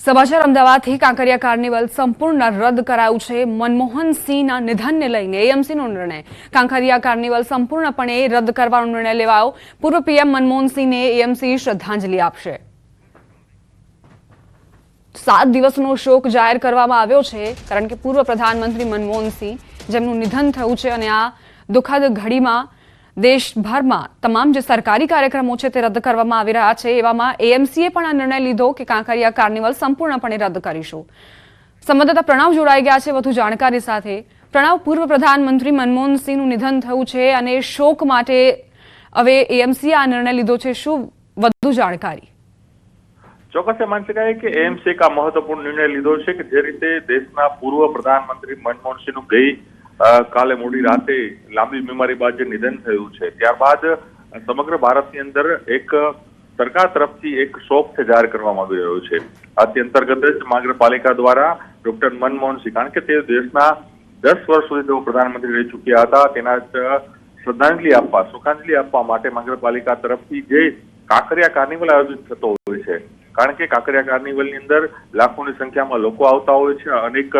સમાચાર અમદાવાદથી કાંકરિયા કાર્નિવલ સંપૂર્ણ રદ કરાયું છે। મનમોહન સિંહના નિધનને લઈને એએમસીનો નિર્ણય। કાંકરિયા કાર્નિવલ સંપૂર્ણપણે રદ કરવાનો નિર્ણય લેવાયો। પૂર્વ પીએમ મનમોહન સિંહને એએમસી શ્રદ્ધાંજલિ આપશે। 7 દિવસનો શોક જાહેર કરવામાં આવ્યો છે, કારણ કે પૂર્વ પ્રધાનમંત્રી મનમોહન સિંહ જેમનું નિધન થયું છે અને આ દુઃખદ ઘડીમાં દેશભરમાં તમામ જે સરકારી કાર્યક્રમો છે તે રદ કરવામાં આવી રહ્યા છે। એવામાં એએમસીએ પણ આ નિર્ણય લીધો કે કાંકરિયા કાર્નિવલ સંપૂર્ણપણે રદ કરીશું। સંવાદદાતા પ્રણવ જોડાઈ ગયા છે વધુ જાણકારી સાથે। પ્રણવ, પૂર્વ પ્રધાનમંત્રી મનમોહન સિંહનું નિધન થયું છે અને શોક માટે હવે એએમસીએ આ નિર્ણય લીધો છે, શું વધુ જાણકારી? ચોક્કસ માની શકાય કે એએમસી એક આ મહત્વપૂર્ણ નિર્ણય લીધો છે કે જે રીતે દેશના પૂર્વ પ્રધાનમંત્રી મનમોહન સિંહનું ગઈ કાલે મોડી રાતે લાંબી બીમારી બાદ જે નિધન થયું છે, ત્યારબાદ સમગ્ર ભારતની અંદર એક સરકાર તરફથી એક શોક જાહેર કરવામાં આવી રહ્યો છે। આથી અંતર્ગત જ મહાનગરપાલિકા દ્વારા ડોક્ટર મનમોહન સિંહ, કારણ કે તે દેશના 10 વર્ષ સુધી તેઓ પ્રધાનમંત્રી રહી ચૂક્યા હતા, તેના શોકાંજલિ આપવા માટે મહાનગરપાલિકા તરફથી જે કાંકરિયા કાર્નિવલ આયોજિત થતો હોય છે, કારણ કે કાંકરિયા કાર્નિવલની અંદર લાખોની સંખ્યામાં લોકો આવતા હોય છે, અનેક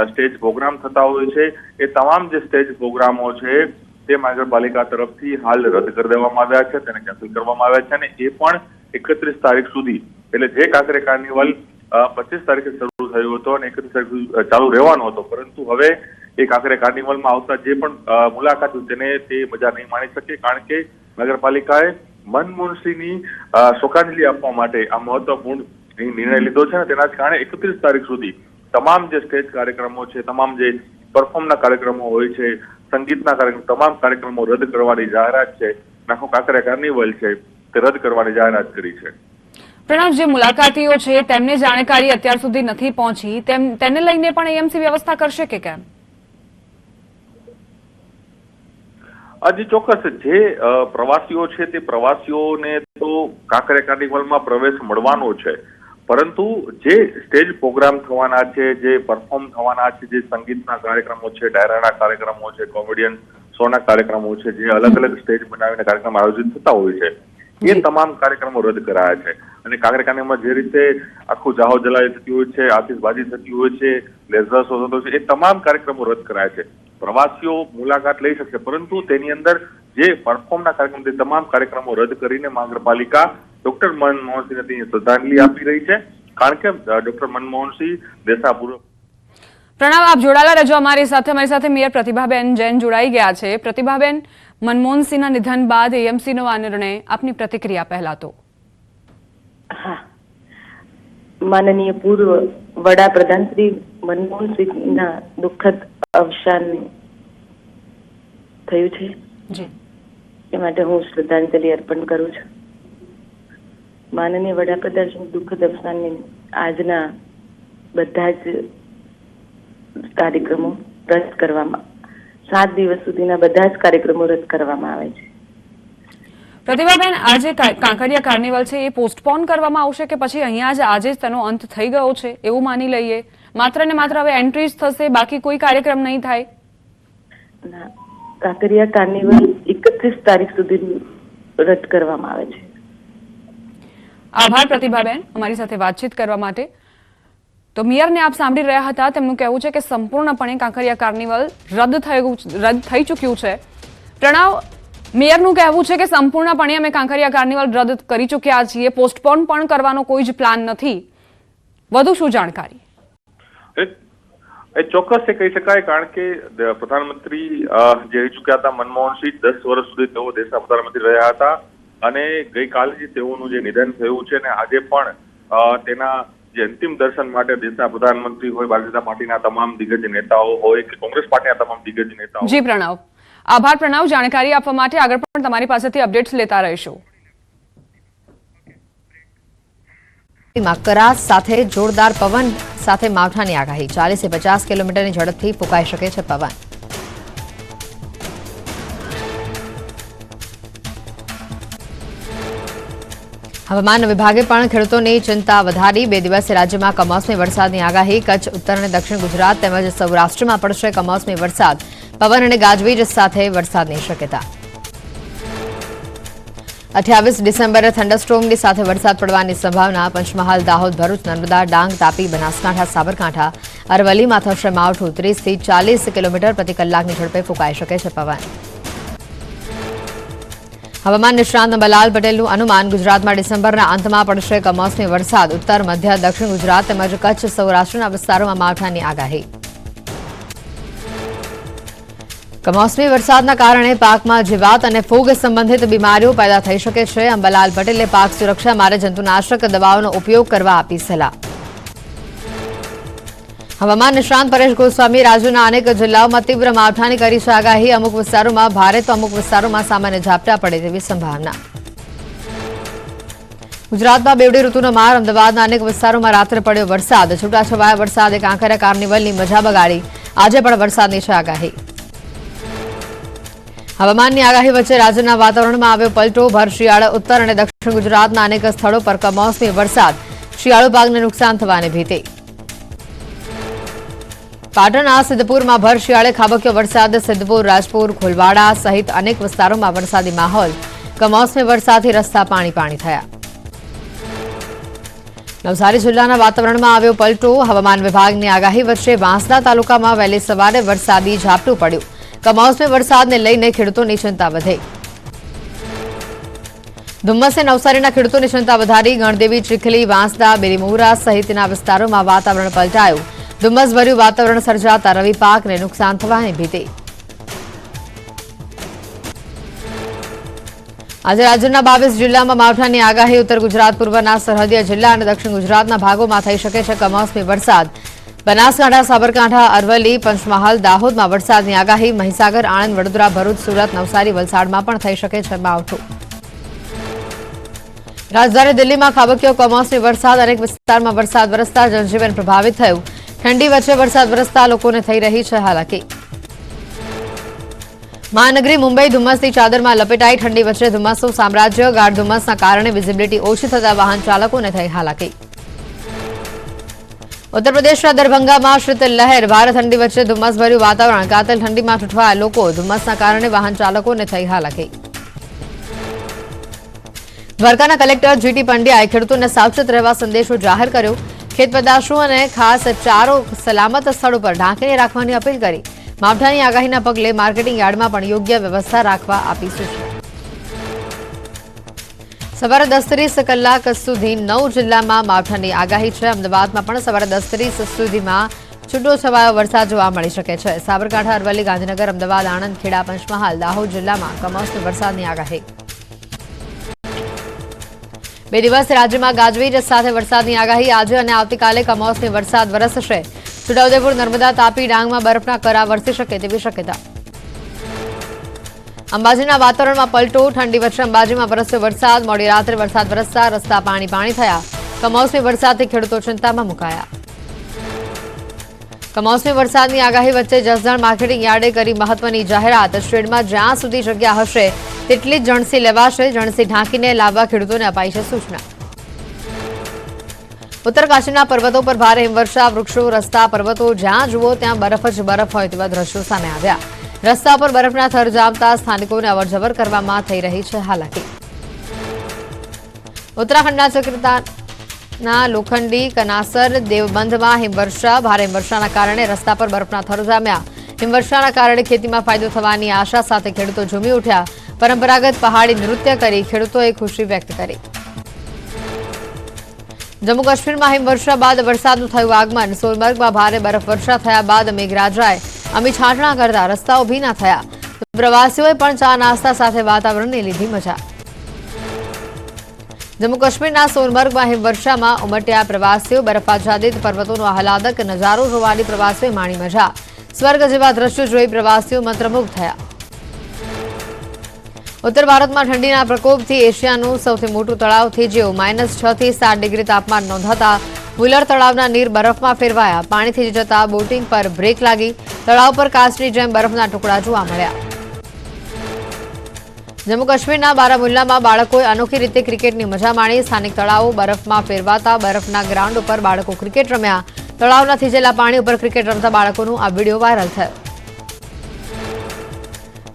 સ્ટેજ પ્રોગ્રામ થતા હોય છે। એ તમામ જે સ્ટેજ પ્રોગ્રામો છે તે મહાનગરપાલિકા તરફથી હાલ રદ કરી દેવામાં આવ્યા છે, તેને કેન્સલ કરવામાં આવ્યા છે અને એ પણ 31 તારીખ સુધી, એટલે જે કાંકરિયા કાર્નિવલ 25 તારીખે શરૂ થયો હતો અને 31 તારીખ ચાલુ રહેવાનો હતો, પરંતુ હવે એ કાંકરિયા કાર્નિવલમાં આવતા જે પણ મુલાકાત તેને તે મજા નહીં માણી શકે, કારણ કે મહાનગરપાલિકાએ મનમોહન સિંહની શોકાંજલિ આપવા માટે આ મહત્વપૂર્ણ નિર્ણય લીધો છે અને તેના જ કારણે 31 તારીખ સુધી તમામ જે સ્ટેજ કાર્યક્રમો છે, તમામ જે પરફોર્મના કાર્યક્રમો હોય છે, સંગીતના કાર્યક્રમો, તમામ કાર્યક્રમો રદ કરવાની જાહેરાત છે। આખો કાંકરિયા કાર્નિવલ છે તે રદ કરવાની જાહેરાત કરી છે। પ્રણવ, જે મુલાકાતીઓ છે તેમને જાણકારી અત્યાર સુધી નથી પહોંચી, તેને લઈને પણ એએમસી વ્યવસ્થા કરશે કે કેમ? હજી ચોક્કસ જે પ્રવાસીઓ છે તે પ્રવાસીઓને તો કાંકરિયા કાર્નિવલમાં પ્રવેશ મળવાનો છે, પરંતુ જે સ્ટેજ પ્રોગ્રામ થવાના છે, જે પરફોર્મ થવાના છે, જે સંગીતના કાર્યક્રમો છે, ડાયરાના કાર્યક્રમો છે, કોમેડિયન શોના કાર્યક્રમો છે, જે અલગ અલગ સ્ટેજ બનાવીને કાર્યક્રમ આયોજિત થતા હોય છે, એ તમામ કાર્યક્રમો રદ કરાયા છે। અને કાંકરિયા કાર્નિવલમાં જે રીતે આખું જાહો જલાલી થતી હોય છે, આતિશબાજી થતી હોય છે, લેઝર શો થતો છે, એ તમામ કાર્યક્રમો રદ કરાયા છે। પ્રવાસીઓ મુલાકાત લઈ શકશે, પરંતુ તેની અંદર જે પરફોર્મના કાર્યક્રમ, તે તમામ કાર્યક્રમો રદ કરીને મહાનગરપાલિકા ડોક્ટર મનમોહન સિંહને શ્રદ્ધાંજલિ આપી રહી છે, કારણ કે ડોક્ટર મનમોહન સિંહ દેશના પૂર્વ। પ્રણવ, આપ જોડાયેલા રહેજો અમારી સાથે મેયર પ્રતિભાબેન જૈન જોડાઈ ગયા છે। પ્રતિભાબેન, મનમોહન સિંહના નિધન બાદ એએમસીનો આ નિર્ણય, આપની પ્રતિક્રિયા પહેલા તો? હા, માનનીય પૂર્વ વડાપ્રધાન શ્રી મનમોહન સિંહના દુઃખદ અવસાન થયું છે જી, એ માટે હું શ્રદ્ધાંજલિ અર્પણ કરું છું। માનનીય વડાપ્રધાન શ્રી દુઃખદ અવસાનની આજના બધા જ કાર્યક્રમો રદ કરવામાં, 7 દિવસ સુધીના બધા જ કાર્યક્રમો રદ કરવામાં આવે છે। પ્રતિભાબેન, આજે કાંકરિયા કાર્નિવલ છે એ પોસ્ટપોન કરવામાં આવશે કે પછી અહીંયા જ આજે જ તેનો અંત થઈ ગયો છે એવું માની લઈએ? માત્ર ને માત્ર હવે એન્ટ્રી જ થશે, બાકી કોઈ કાર્યક્રમ નહીં થાય? ના, કાંકરિયા કાર્નિવલ 31 તારીખ સુધી રદ કરવામાં આવે છે। આભાર પ્રતિભાબેન, અમારી સાથે વાતચીત કરવા માટે। તો મેયરને આપ સાંભળી રહ્યા હતા, તેમનું કહેવું છે કે સંપૂર્ણપણે કાંકરિયા કાર્નિવલ રદ થઈ ચૂક્યું છે। પ્રણવ, મેયરનું કહેવું છે કે સંપૂર્ણપણે અમે કાંકરિયા કાર્નિવલ રદ કરી ચૂક્યા છીએ, પોસ્ટપોન પણ કરવાનો કોઈ જ પ્લાન નથી। વધુ શું જાણકારી? એ ચોક્કસ કહી શકાય, કારણ કે પ્રધાનમંત્રી જે રહી ચૂક્યા હતા મનમોહન સિંહ, 10 વર્ષ સુધી તેઓ દેશના પ્રધાનમંત્રી રહ્યા હતા અને ગઈકાલે જ તેઓનું જે નિધન થયું છે અને આજે પણ તેના જે અંતિમ દર્શન માટે દેશના પ્રધાનમંત્રી હોય, ભારતીય જનતા પાર્ટીના તમામ દિગ્ગજ નેતાઓ હોય કે કોંગ્રેસ પાર્ટીના તમામ દિગ્ગજ નેતાઓ। જી પ્રણવ, આભાર પ્રણવ, જાણકારી આપવા માટે। આગળ પણ તમારી પાસેથી અપડેટ્સ લેતા રહીશું। કરાર સાથે જોરદાર પવન સાથે માવઠાની આગાહી, 40 થી 50 કિલોમીટરની ઝડપથી ફૂંકાઈ શકે છે પવન। હવામાન વિભાગે પણ ખેડૂતોની ચિંતા વધારી, 2 દિવસે રાજ્યમાં કમોસમી વરસાદની આગાહી, કચ્છ, ઉત્તર અને દક્ષિણ ગુજરાત તેમજ સૌરાષ્ટ્રમાં પડશે કમોસમી વરસાદ, પવન અને ગાજવીજ સાથે વરસાદની શક્યતા। 28 ડિસેમ્બરે થંડરસ્ટોર્મની સાથે વરસાદ પડવાની સંભાવના. પંચમહાલ, દાહોદ, ભરૂચ, નર્મદા, ડાંગ, તાપી, બનાસકાંઠા, સાબરકાંઠા, અરવલ્લીમાં થશે માવઠું. 30 થી 40 કિલોમીટર પ્રતિ કલાકની ઝડપે ફૂંકાઈ શકે છે પવન. હવામાન નિષ્ણાંત અંબાલાલ પટેલનું અનુમાન. ગુજરાતમાં ડિસેમ્બરના અંતમાં પડશે કમોસમી વરસાદ. ઉત્તર, મધ્ય, દક્ષિણ ગુજરાત તેમજ કચ્છ, સૌરાષ્ટ્રના વિસ્તારોમાં માવઠાની આગાહી. કમોસમી વરસાદના કારણે પાકમાં જીવાત અને ફૂગ સંબંધિત બીમારીઓ પેદા થઈ શકે છે. અંબાલાલ પટેલે પાક સુરક્ષા માટે જંતુનાશક દવાઓનો ઉપયોગ કરવા આપી સલાહ. હવામાન નિષ્ણાંત પરેશ ગોસ્વામી રાજ્યના અનેક જિલ્લાઓમાં તીવ્ર માવઠાની કરી છે આગાહી. અમુક વિસ્તારોમાં ભારે તો અમુક વિસ્તારોમાં સામાન્ય ઝાપટા પડે તેવી સંભાવના. ગુજરાતમાં બેવડી ઋતુનો માર. અમદાવાદના અનેક વિસ્તારોમાં રાત્રે પડ્યો વરસાદ. છૂટાછવાયા વરસાદે કાંકરિયા કાર્નિવલની મજા બગાડી. આજે પણ વરસાદની છે આગાહી. હવામાનની આગાહી વચ્ચે રાજ્યના વાતાવરણમાં આવ્યો પલટો. ભર શિયાળે ઉત્તર અને દક્ષિણ ગુજરાતના અનેક સ્થળો પર કમોસમી વરસાદ. શિયાળુ પાકને નુકસાન થવાની ભીતિ. પાટણના સિદ્ધપુરમાં ભર શિયાળે ખાબક્યો વરસાદ. સિદ્ધપુર, રાજપુર, ખોલવાડા સહિત અનેક વિસ્તારોમાં વરસાદી માહોલ. કમોસમી વરસાદથી રસ્તા પાણી થયા. નવસારી જિલ્લાના વાતાવરણમાં આવ્યો પલટો. હવામાન વિભાગની આગાહી વચ્ચે વાંસદા તાલુકામાં વહેલી સવારે વરસાદી ઝાપટું પડ્યું. કમોસમી વરસાદને લઈને ખેડૂતોની ચિંતા વધે. ધુમ્મસે નવસારીના ખેડૂતોની ચિંતા વધારી. ગણદેવી, ચીખલી, વાંસદા, બેરીમોરા સહિતના વિસ્તારોમાં વાતાવરણ પલટાયું. ધુમ્મસભર્યું વાતાવરણ સર્જાતા રવિ પાકને નુકસાન થવાની ભીતિ. આજે રાજ્યના 22 જિલ્લામાં માવઠાની આગાહી. ઉત્તર ગુજરાત, પૂર્વના સરહદીય જિલ્લા અને દક્ષિણ ગુજરાતના ભાગોમાં થઈ શકે છે કમોસમી વરસાદ. બનાસકાંઠા, સાબરકાંઠા, અરવલ્લી, પંચમહાલ, દાહોદમાં વરસાદની આગાહી. મહીસાગર, આણંદ, વડોદરા, ભરૂચ, સુરત, નવસારી, વલસાડમાં પણ થઈ શકે છે માવઠું. રાજધાની દિલ્હીમાં ખાબક્યો કમોસમી વરસાદ. અનેક વિસ્તારમાં વરસાદ વરસતા જનજીવન પ્રભાવિત થયું. ઠંડી વચ્ચે વરસાદ વરસતા લોકોને થઈ રહી છે હાલાકી. મહાનગરી મુંબઈ ધુમ્મસની ચાદરમાં લપેટાઈ. ઠંડી વચ્ચે ધુમ્મસનું સામ્રાજ્ય. ગાઢ ધુમ્મસના કારણે વિઝિબિલિટી ઓછી થતા વાહન ચાલકોને થઈ હાલાકી. ઉત્તર પ્રદેશના દરભંગામાં શીતલ લહેર. ભારે ઠંડી વચ્ચે ધુમ્મસભર્યું વાતાવરણ. કાતિલ ઠંડીમાં ઠૂંઠવાયા લોકો. ધુમ્મસના કારણે વાહન ચાલકોને થઈ હાલાકી. દ્વારકાના કલેક્ટર જીટી પંડ્યાએ ખેડૂતોને સાવચેત રહેવા સંદેશો જાહેર કર્યો. ખેત પેદાશો અને ખાસ ચારો સલામત સ્થળો પર ઢાંકીને રાખવાની અપીલ કરી. માવઠાની આગાહીના પગલે માર્કેટિંગ યાર્ડમાં પણ યોગ્ય વ્યવસ્થા રાખવા આપી સૂચના. સવારે 10:30 કલાક સુધી 9 જિલ્લામાં માવઠાની આગાહી છે. અમદાવાદમાં પણ સવારે 10:30 સુધીમાં છૂટો છવાયો વરસાદ જોવા મળી શકે છે. સાબરકાંઠા, અરવલ્લી, ગાંધીનગર, અમદાવાદ, આણંદ, ખેડા, પંચમહાલ, દાહોદ જિલ્લામાં કમોસમી વરસાદની આગાહી. 2 દિવસ રાજ્યમાં ગાજવીજ સાથે વરસાદની આગાહી. આજે અને આવતીકાલે કમોસમી વરસાદ વરસશે. છોટાઉદેપુર, નર્મદા, તાપી, ડાંગમાં બરફના કરા વરસી શકે તેવી શક્યતા. અંબાજીના વાતાવરણમાં પલટો. ઠંડી વચ્ચે અંબાજીમાં વરસ્યો વરસાદ. મોડી રાત્રે વરસાદ વરસતા રસ્તા પાણી થયા. કમોસમી વરસાદથી ખેડૂતો ચિંતામાં મુકાયા. કમોસમી વરસાદની આગાહી વચ્ચે જસદણ માર્કેટિંગ યાર્ડે કરી મહત્વની જાહેરાત. શેડમાં જ્યાં સુધી જગ્યા હશે તેટલી જ જણસી લેવાશે. જણસી ઢાંકીને લાવવા ખેડૂતોને અપાઈ છે સૂચના. ઉત્તરકાશીના પર્વતો પર ભારે હિમવર્ષા. વૃક્ષો, રસ્તા, પર્વતો જ્યાં જુઓ ત્યાં બરફ જ બરફ હોય તેવા દ્રશ્યો સામે આવ્યા. રસ્તા પર બરફના થર જામતા સ્થાનિકોને અવરજવર કરવામાં થઈ રહી છે હાલાકી. ઉત્તરાખંડના ચક્રતાના લોખંડી, કનાસર, દેવબંધમાં હિમવર્ષા. ભારે હિમવર્ષાના કારણે રસ્તા પર બરફના થર જામ્યા. હિમવર્ષાના કારણે ખેતીમાં ફાયદો થવાની આશા સાથે ખેડૂતો ઝૂમી ઉઠ્યા. પરંપરાગત પહાડી નૃત્ય કરી ખેડૂતોએ ખુશી વ્યક્ત કરી. જમ્મુ કાશ્મીરમાં હિમવર્ષા બાદ વરસાદનું થયું આગમન. સોનમર્ગમાં ભારે બરફવર્ષા થયા બાદ મેઘરાજાએ અમી છાંટણા કરતા રસ્તાઓ ભીના થયા. પ્રવાસીઓએ પણ ચા નાસ્તા સાથે વાતાવરણની લીધી મજા. જમ્મુ કાશ્મીરના સોનમર્ગમાં હિમવર્ષામાં ઉમટ્યા પ્રવાસીઓ. બરફાચ્છાદિત પર્વતોનો આહલાદક નજારો જોવાની પ્રવાસીઓએ માણી મજા. સ્વર્ગ જેવા દ્રશ્યો જોઈ પ્રવાસીઓ મંત્રમુગ્ધ થયા. ઉત્તર ભારતમાં ઠંડીના પ્રકોપથી એશિયાનું સૌથી મોટું તળાવ થીજીયું. -6 થી 7 ડિગ્રી તાપમાન નોંધાતા વુલર તળાવના નીર બરફમાં ફેરવાયા. પાણી થીજી જતા બોટિંગ પર બ્રેક લાગી. તળાવ પર કાચની જેમ બરફના ટુકડા જોવા મળ્યા. જમ્મુ કાશ્મીરના બારામુલ્લામાં બાળકોએ અનોખી રીતે ક્રિકેટની મજા માણી. સ્થાનિક તળાવો બરફમાં ફેરવાતા બરફના ગ્રાઉન્ડ ઉપર બાળકો ક્રિકેટ રમ્યા. તળાવના થીજેલા પાણી ઉપર ક્રિકેટ રમતા બાળકોનો આ વિડીયો વાયરલ થયો.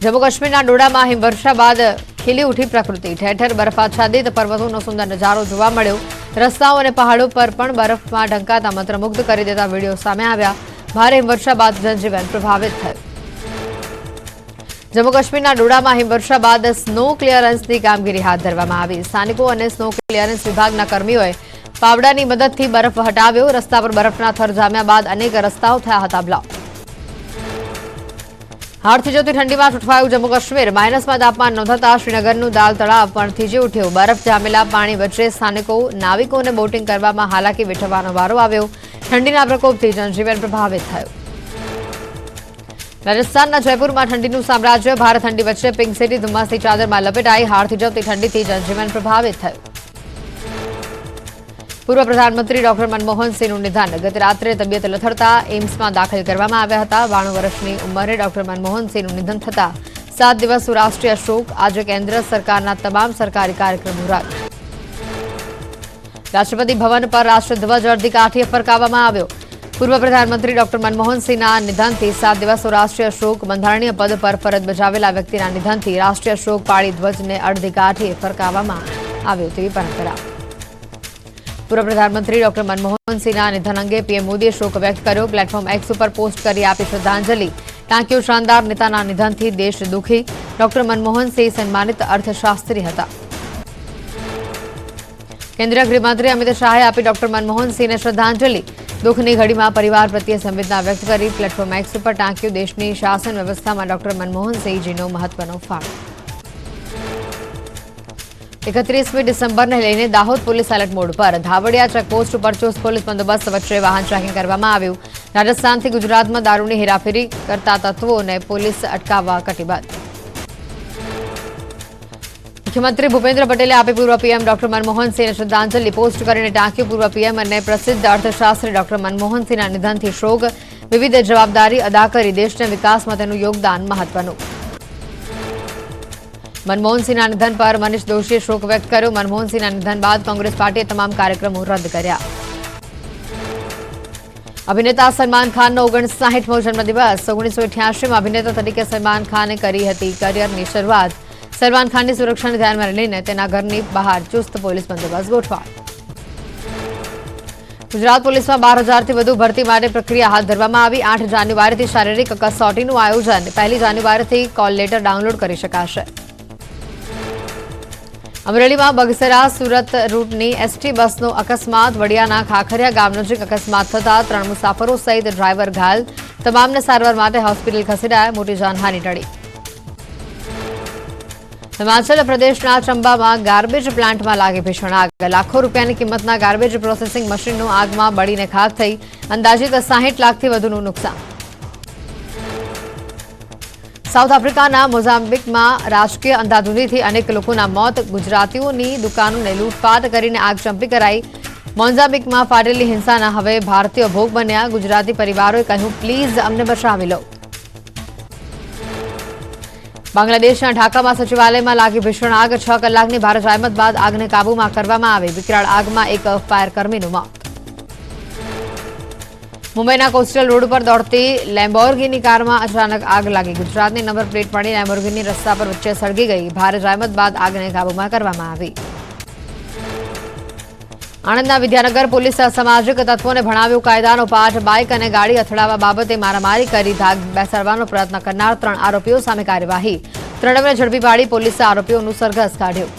જમ્મુ કાશ્મીરના ડોડામાં હિમવર્ષા બાદ ખીલી ઉઠી પ્રકૃતિ. ઠેર ઠેર બરફાચ્છાદિત પર્વતોનો સુંદર નજારો જોવા મળ્યો. રસ્તાઓ અને પહાડો પર પણ બરફમાં ઢંકાતા મંત્રમુગ્ધ કરી દેતા વિડીયો સામે આવ્યા. ભારે હિમવર્ષા બાદ જનજીવન પ્રભાવિત થયું. જમ્મુ કાશ્મીરના ડોડામાં હિમવર્ષા બાદ સ્નો ક્લિયરન્સની કામગીરી હાથ ધરવામાં આવી. સ્થાનિકો અને સ્નો ક્લિયરન્સ વિભાગના કર્મીઓએ પાવડાની મદદથી બરફ હટાવ્યો. રસ્તા પર બરફના થર જામ્યા બાદ અનેક રસ્તાઓ થયા હતા બ્લોક. હાડથી જતી ઠંડીમાં ઠૂંઠવાયું જમ્મુ કાશ્મીર. માઇનસમાં તાપમાન નોંધાતા શ્રીનગરનું દાલ તળાવ પણ થીજી ઉઠ્યું. બરફ જામેલા પાણી વચ્ચે સ્થાનિકો નાવિકોને બોટિંગ કરવામાં હાલાકી વેઠવાનો વારો આવ્યો. ઠંડીના પ્રકોપથી જનજીવન પ્રભાવિત થયું. રાજસ્થાનના જયપુરમાં ઠંડીનું સામ્રાજ્ય. ભારે ઠંડી વચ્ચે પિંક સિટી ધુમ્મસની ચાદરમાં લપેટાઈ. હાડથી જતી ઠંડીથી જનજીવન પ્રભાવિત થયું. પૂર્વ પ્રધાનમંત્રી ડોક્ટર મનમોહન સિંહનું નિધન. ગત રાત્રે તબિયત લથડતા એમ્સમાં દાખલ કરવામાં આવ્યા હતા. 92 વર્ષની ઉંમરે ડોક્ટર મનમોહન સિંહનું નિધન થતા 7 દિવસનો રાષ્ટ્રીય શોક. આજે કેન્દ્ર સરકારના તમામ સરકારી કાર્યક્રમો રદ. રાષ્ટ્રપતિ ભવન પર રાષ્ટ્રધ્વજ અડધી કાઠીએ ફરકાવવામાં આવ્યો. પૂર્વ પ્રધાનમંત્રી ડોક્ટર મનમોહન સિંહના નિધનથી 7 દિવસનો રાષ્ટ્રીય શોક. બંધારણીય પદ પર ફરજ બજાવેલા વ્યક્તિના નિધનથી રાષ્ટ્રીય શોક પાળી ધ્વજને અડધી કાઠીએ ફરકાવવામાં આવ્યો તેવી પરંપરા. પૂર્વ પ્રધાનમંત્રી ડોક્ટર મનમોહન સિંહના નિધન અંગે પીએમ મોદીએ શોક વ્યક્ત કર્યો. પ્લેટફોર્મ એક્સ ઉપર પોસ્ટ કરી આપી શ્રદ્ધાંજલિ. ટાંક્યો શાનદાર નેતાના નિધનથી દેશ દુઃખી. ડોક્ટર મનમોહન સિંહ સન્માનિત અર્થશાસ્ત્રી હતા. કેન્દ્રીય ગૃહમંત્રી અમિત શાહે આપી ડોક્ટર મનમોહન સિંહને શ્રદ્ધાંજલિ. દુઃખની ઘડીમાં પરિવાર પ્રત્યે સંવેદના વ્યક્ત કરી. પ્લેટફોર્મ એક્સ ઉપર ટાંક્યું દેશની શાસન વ્યવસ્થામાં ડોક્ટર મનમોહન સિંહજીનો મહત્વનો ફાળો. 31મી ડિસેમ્બરને લઈને દાહોદ પોલીસ એલર્ટ મોડ પર. ધાવડિયા ચેકપોસ્ટ ઉપર ચુસ્ત પોલીસ બંદોબસ્ત વચ્ચે વાહન ચેકિંગ કરવામાં આવ્યું. રાજસ્થાનથી ગુજરાતમાં દારૂની હેરાફેરી કરતા તત્વોને પોલીસ અટકાવવા કટિબદ્ધ. મુખ્યમંત્રી ભૂપેન્દ્ર પટેલે આપી પૂર્વ પીએમ ડોક્ટર મનમોહન સિંહને શ્રદ્ધાંજલિ. પોસ્ટ કરીને ટાંક્યું પૂર્વ પીએમ અને પ્રસિદ્ધ અર્થશાસ્ત્રી ડોક્ટર મનમોહન સિંહના નિધનથી શોક. વિવિધ જવાબદારી અદા કરી દેશના વિકાસમાં તેનું યોગદાન મહત્વનું. મનમોહન સિંહના નિધન પર મનીષ દોશીએ શોક વ્યક્ત કર્યો. મનમોહન સિંહના નિધન બાદ કોંગ્રેસ પાર્ટીએ તમામ કાર્યક્રમો રદ કર્યા. અભિનેતા સલમાન ખાનનો 59મો જન્મદિવસ. 1988માં અભિનેતા તરીકે સલમાન ખાને કરી હતી કરિયરની શરૂઆત. સલમાન ખાનની સુરક્ષાને ધ્યાનમાં લઈને તેના ઘરની બહાર ચુસ્ત પોલીસ બંદોબસ્ત ગોઠવાયો. ગુજરાત પોલીસમાં 12,000થી વધુ ભરતી માટે પ્રક્રિયા હાથ ધરવામાં આવી. 8 જાન્યુઆરીથી શારીરિક કસોટીનું આયોજન. 1 જાન્યુઆરીથી કોલ લેટર ડાઉનલોડ કરી શકાશે. અમરેલીમાં બગસરા સુરત રૂટની એસટી બસનો અકસ્માત. વડિયાના ખાખરિયા ગામ નજીક અકસ્માત થતા 3 મુસાફરો સહિત ડ્રાઈવર ઘાયલ. તમામને સારવાર માટે હોસ્પિટલ ખસેડાયા. મોટી જાનહાનિ ટળી. હિમાચલ પ્રદેશના ચંબામાં ગાર્બેજ પ્લાન્ટમાં લાગી ભીષણ આગ. લાખો રૂપિયાની કિંમતના ગાર્બેજ પ્રોસેસિંગ મશીનનું આગમાં બળીને ખાખ થઈ. અંદાજિત 60 લાખથી વધુનું નુકસાન. સાઉથ આફ્રિકાના મોઝામ્બિકમાં રાજકીય અંધાધૂંધીથી અનેક લોકોના મોત. ગુજરાતીઓની દુકાનોને લૂંટફાટ કરીને આગ ચંપી કરાઈ. મોઝામ્બિકમાં ફાટેલી હિંસાના હવે ભારતીયો ભોગ બન્યા. ગુજરાતી પરિવારોએ કહ્યું, પ્લીઝ અમને બચાવી લો. બાંગ્લાદેશના ઢાકામાં સચિવાલયમાં લાગી ભીષણ આગ. 6 કલાકની ભારે જહેમત બાદ આગને કાબૂમાં કરવામાં આવી. વિકરાળ આગમાં એક ફાયર કર્મીનું મોત. મુંબઈના કોસ્ટલ રોડ પર દોડતી લેમ્બોર્ગિની કારમાં અચાનક આગ લાગી. ગુજરાતની નંબર પ્લેટ પડી લેમ્બોર્ગિની રસ્તા પર વચ્ચે સળગી ગઈ. ભારે જહેમત બાદ આગને કાબૂમાં કરવામાં આવી. આણંદના વિદ્યાનગર પોલીસે અસામાજિક તત્વોને ભણાવ્યો કાયદાનો પાઠ. બાઇક અને ગાડી અથડાવવા બાબતે મારામારી કરી ધાક બેસાડવાનો પ્રયત્ન કરનાર 3 આરોપીઓ સામે કાર્યવાહી. 3ને ઝડપી પાડી પોલીસે આરોપીઓનું સરઘસ કાઢ્યું.